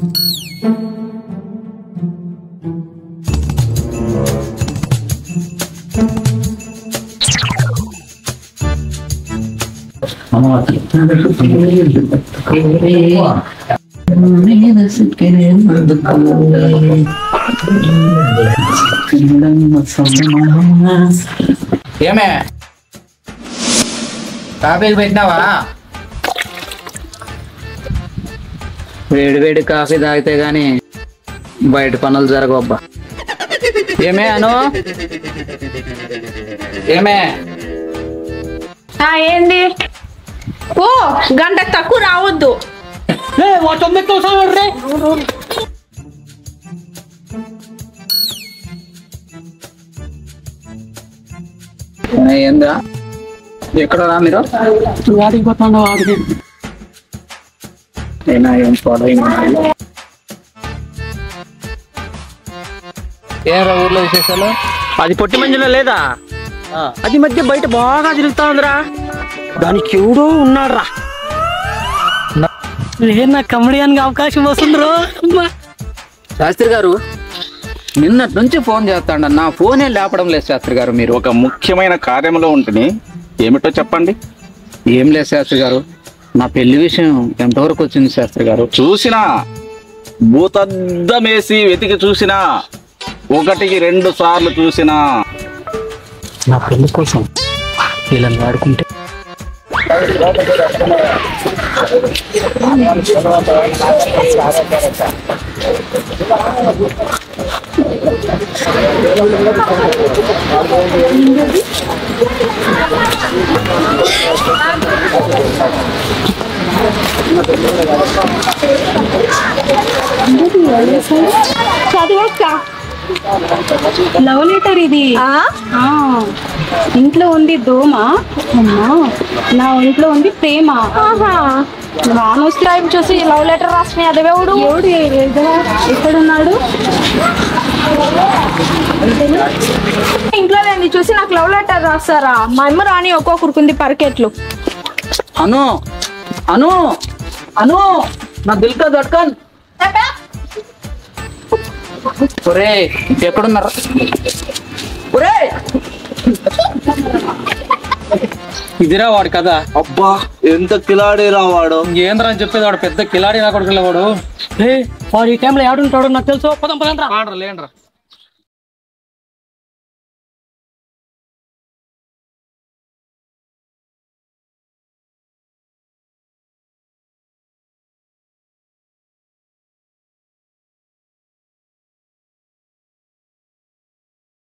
ఏమే కాఫీకి పెట్టినావా? వేడి వేడి కాఫీ తాగితే గాని బయట పనులు జరగబ్బా. ఏమే అను? ఏమే? ఏంది? ఓ గంటకు తక్కువ రావద్దు. ఏందా ఎక్కడ రా మీరు? వాడికి పోతాండ వాడికి అయినా ఏం ఫాలోయింగ్ ఏరా ఊర్లో విశేషాలు? అది పొట్టి మంజులో లేదా? అది మధ్య బయట బాగా తిరుగుతా ఉందిరా. దానికి ఎవడో ఉన్నాడ్రా. నా కమెడియన్ గా అవకాశం వస్తుందిరో. శాస్త్రి గారు నిన్నటి నుంచి ఫోన్ చేస్తాండ, నా ఫోనే లేపడం లేదు శాస్త్రి గారు. మీరు ఒక ముఖ్యమైన కార్యంలో ఉంటుంది, ఏమిటో చెప్పండి. ఏం లేదు శాస్త్రి గారు, నా పెళ్లి విషయం ఎంతవరకు వచ్చింది శాస్త్రి గారు? చూసినా భూతద్దమేసి వెతికి చూసినా, 1కి 2 సార్లు చూసినా. నా పెళ్లి కోసం వీళ్ళని వాడుకుంటే చదివక్క లవ్ లెటర్ ఇది. ఇంట్లో ఉంది దోమ, నా ఒంట్లో ఉంది ప్రేమ. టైం చూసి లవ్ లెటర్ రాసిన అదేవుడు ఎక్కడున్నాడు? ఇంట్లో లేని చూసి నాకు లవ్ లెటర్ రాస్తారా? మా అమ్మ రాని ఒక్కొక్కరుకుంది పరకెట్లు. అను అను అను నా దిల్ కా ధడ్కన్. ఒరే ఎక్కడున్నారు? ఒరే ఇదిరా వాడు కదా. అబ్బా ఎంత కిలాడీరా వాడు. ఏంద్రా అని చెప్పేది, వాడు పెద్ద కిలాడి నా కొడుకులే వాడు. వాడు ఈ టైంలో ఏడుంటాడు నాకు తెలుసు. పదం పదంరా. లేండ్రా